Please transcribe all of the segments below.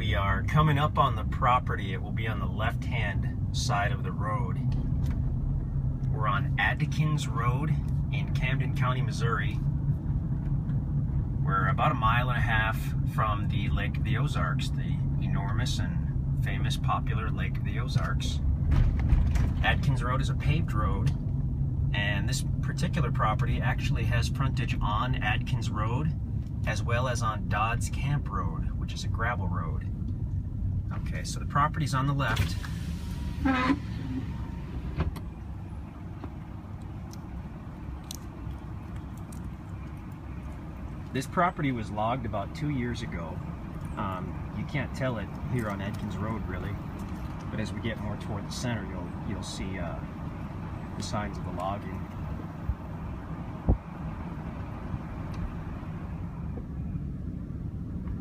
We are coming up on the property. It will be on the left-hand side of the road. We're on Adkins Road in Camden County, Missouri. We're about 1.5 miles from the Lake of the Ozarks, the enormous and famous popular Lake of the Ozarks. Adkins Road is a paved road, and this particular property actually has frontage on Adkins Road as well as on Dodds Camp Road, which is a gravel road. Okay, so the property's on the left. This property was logged about 2 years ago. You can't tell it here on Adkins Road really, but as we get more toward the center, you'll see the signs of the logging.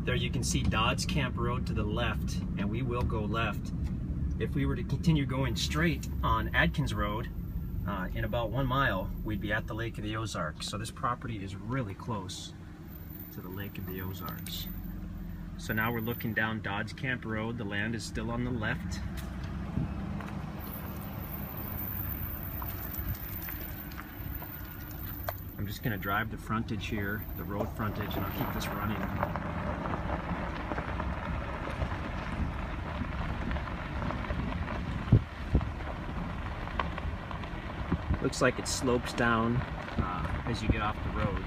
There you can see Dodds Camp Road to the left, and we will go left. If we were to continue going straight on Adkins Road, in about 1 mile, we'd be at the Lake of the Ozarks. So this property is really close to the Lake of the Ozarks. So now we're looking down Dodds Camp Road. The land is still on the left. I'm just going to drive the frontage here, the road frontage, and I'll keep this running. Looks like it slopes down as you get off the road.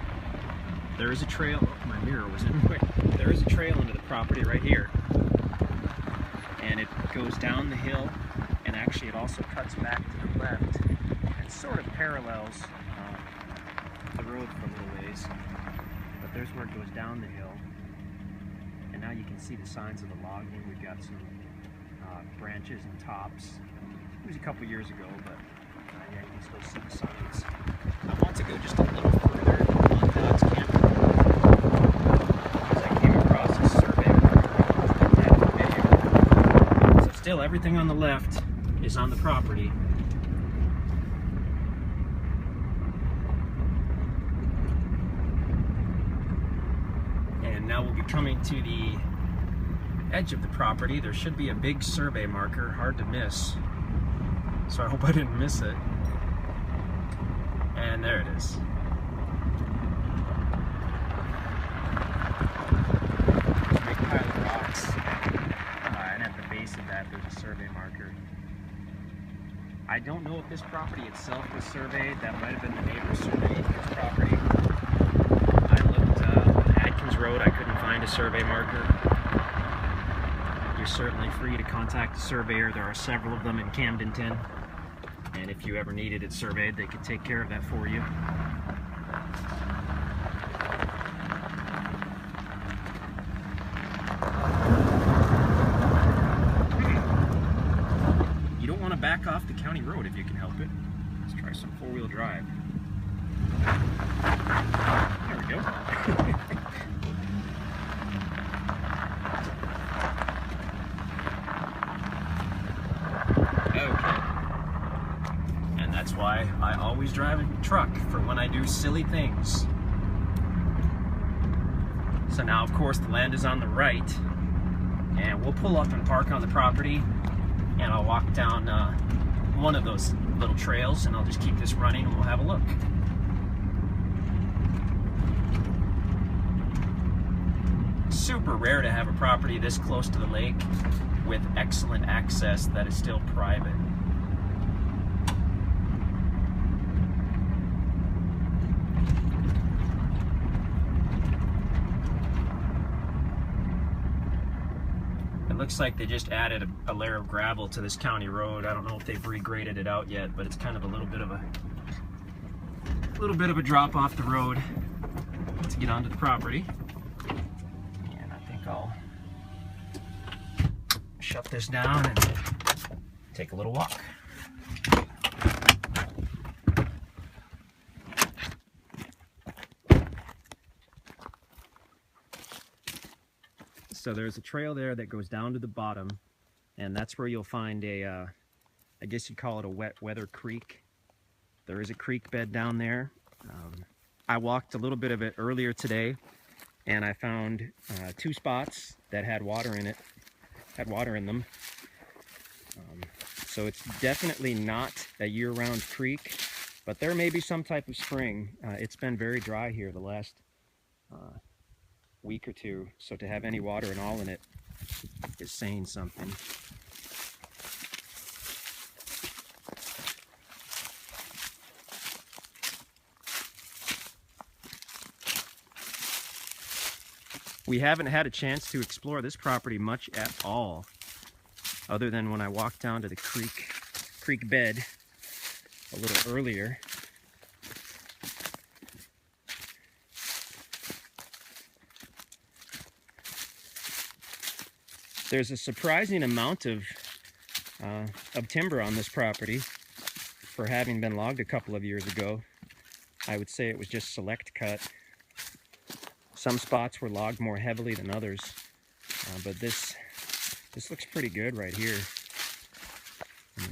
There is a trail. Oh, my mirror was in the way. There is a trail into the property right here, and it goes down the hill, and actually it also cuts back to the left and sort of parallels the road for a little ways. But there's where it goes down the hill, and now you can see the signs of the logging. We've got some branches and tops. It was a couple years ago, but yeah, you can still see the signs. I want to go just a little further on Dodds Camp because I came across a survey video. So still everything on the left is on the property. And now we'll be coming to the edge of the property. There should be a big survey marker, hard to miss. So I hope I didn't miss it. And there it is. There's a big pile of rocks. And at the base of that, there's a survey marker. I don't know if this property itself was surveyed. That might have been the neighbor surveying his property. I looked on Adkins Road. I couldn't find a survey marker. You're certainly free to contact a surveyor. There are several of them in Camdenton. And if you ever needed it surveyed, they could take care of that for you. You don't want to back off the county road if you can help it. Let's try some four-wheel drive. There we go. Okay. That's why I always drive a truck, for when I do silly things. So now, of course, the land is on the right, and we'll pull up and park on the property, and I'll walk down one of those little trails, and I'll just keep this running, and we'll have a look. Super rare to have a property this close to the lake with excellent access that is still private. It looks like they just added a layer of gravel to this county road. I don't know if they've regraded it out yet, but it's kind of a little bit of a drop off the road to get onto the property. And I think I'll shut this down and take a little walk. So there's a trail there that goes down to the bottom, and that's where you'll find a, I guess you'd call it a wet weather creek. There is a creek bed down there. I walked a little bit of it earlier today, and I found 2 spots that had water in it. had water in them. So it's definitely not a year-round creek, but there may be some type of spring. It's been very dry here the last week or two, so to have any water at all in it is saying something. We haven't had a chance to explore this property much at all, other than when I walked down to the creek bed a little earlier. There's a surprising amount of timber on this property for having been logged a couple of years ago. I would say it was just select cut. Some spots were logged more heavily than others, but this looks pretty good right here.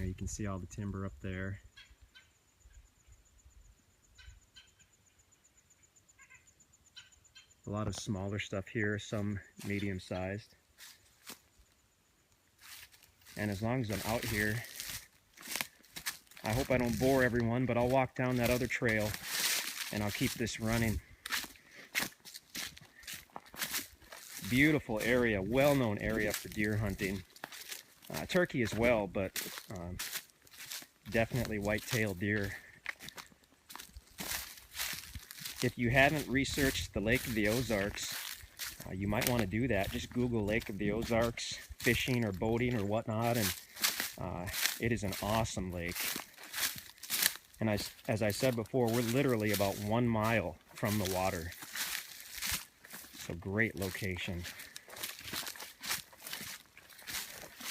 You can see all the timber up there. A lot of smaller stuff here, some medium-sized. And as long as I'm out here, I hope I don't bore everyone, but I'll walk down that other trail and I'll keep this running. Beautiful area, well-known area for deer hunting. Turkey as well, but definitely white-tailed deer. If you haven't researched the Lake of the Ozarks, you might want to do that. Just Google Lake of the Ozarks, fishing or boating or whatnot, and it is an awesome lake. And as I said before, we're literally about 1 mile from the water. So great location.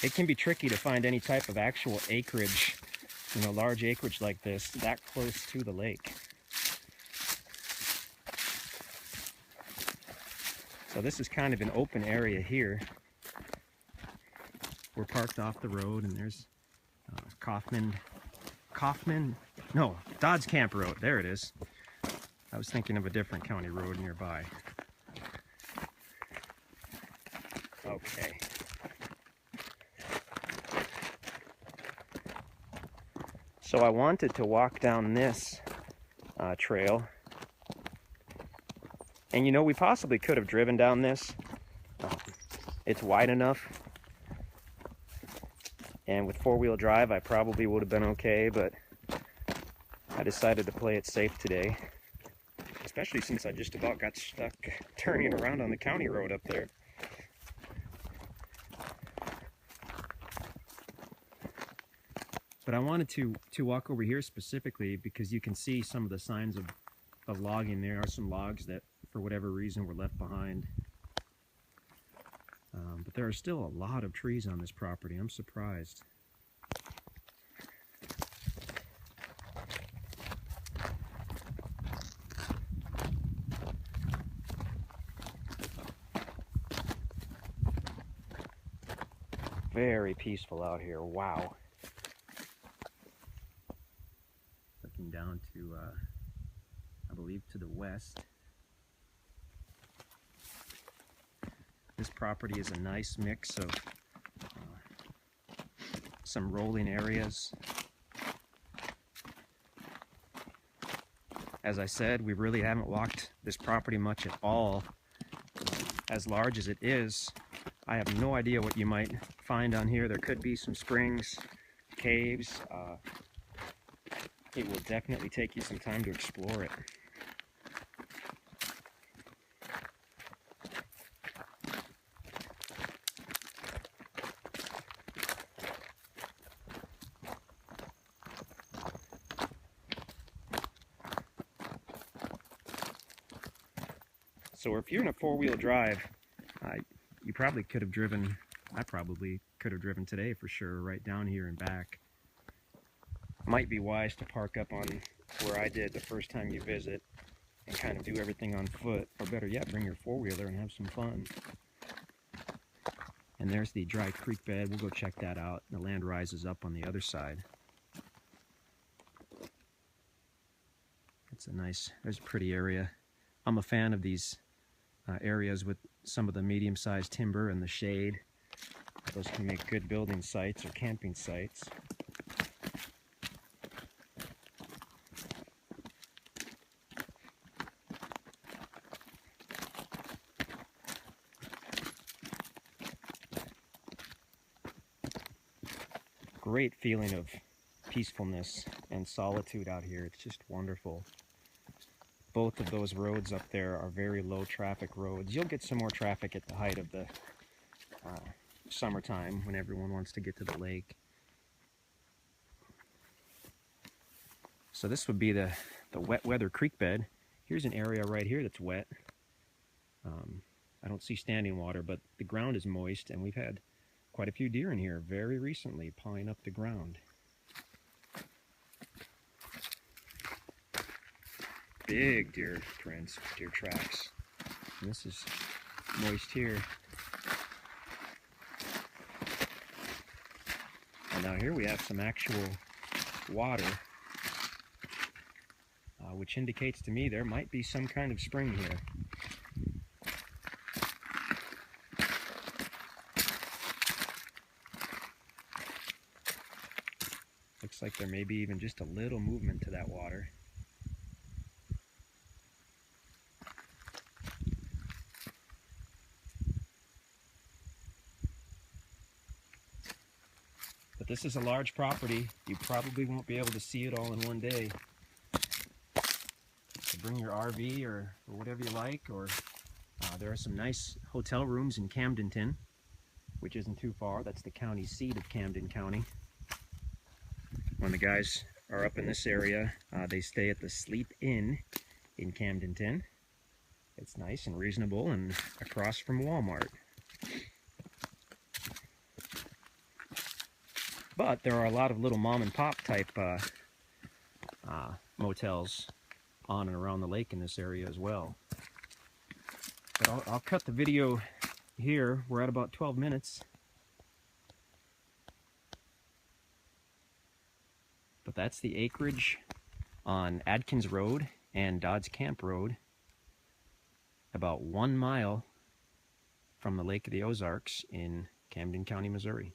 It can be tricky to find any type of actual acreage, large acreage like this, that close to the lake. So this is kind of an open area here. We're parked off the road, and there's Dodds Camp Road. There it is. I was thinking of a different county road nearby. Okay. So I wanted to walk down this trail. And we possibly could have driven down this. It's wide enough. And with four-wheel drive, I probably would have been okay, but I decided to play it safe today. Especially since I just about got stuck turning around on the county road up there. But I wanted to walk over here specifically because you can see some of the signs of logging. There are some logs that, for whatever reason, were left behind. But there are still a lot of trees on this property. I'm surprised. Very peaceful out here. Wow. Looking down to, I believe, to the west. This property is a nice mix of some rolling areas. As I said, we really haven't walked this property much at all. As large as it is, I have no idea what you might find on here. There could be some springs, caves. It will definitely take you some time to explore it. So if you're in a four-wheel drive, you probably could have driven, I probably could have driven today for sure, right down here and back. Might be wise to park up on where I did the first time you visit and kind of do everything on foot, or better yet, bring your four-wheeler and have some fun. And there's the dry creek bed. We'll go check that out. The land rises up on the other side. It's a nice, there's a pretty area. I'm a fan of these areas with some of the medium-sized timber and the shade. Those can make good building sites or camping sites. Great feeling of peacefulness and solitude out here. It's just wonderful. Both of those roads up there are very low traffic roads. You'll get some more traffic at the height of the summertime when everyone wants to get to the lake. So this would be the wet weather creek bed. Here's an area right here that's wet. I don't see standing water, but the ground is moist, and we've had quite a few deer in here very recently pawing up the ground. Big deer prints, deer tracks. And this is moist here. And now here we have some actual water, which indicates to me there might be some kind of spring here. Looks like there may be even just a little movement to that water. But this is a large property. You probably won't be able to see it all in one day. So bring your RV or whatever you like, or there are some nice hotel rooms in Camden, which isn't too far. That's the county seat of Camden County. When the guys are up in this area, they stay at the Sleep Inn in Camden. It's nice and reasonable and across from Walmart. But there are a lot of little mom and pop type motels on and around the lake in this area as well. But I'll cut the video here. We're at about 12 minutes. But that's the acreage on Adkins Road and Dodds Camp Road, about 1 mile from the Lake of the Ozarks in Camden County, Missouri.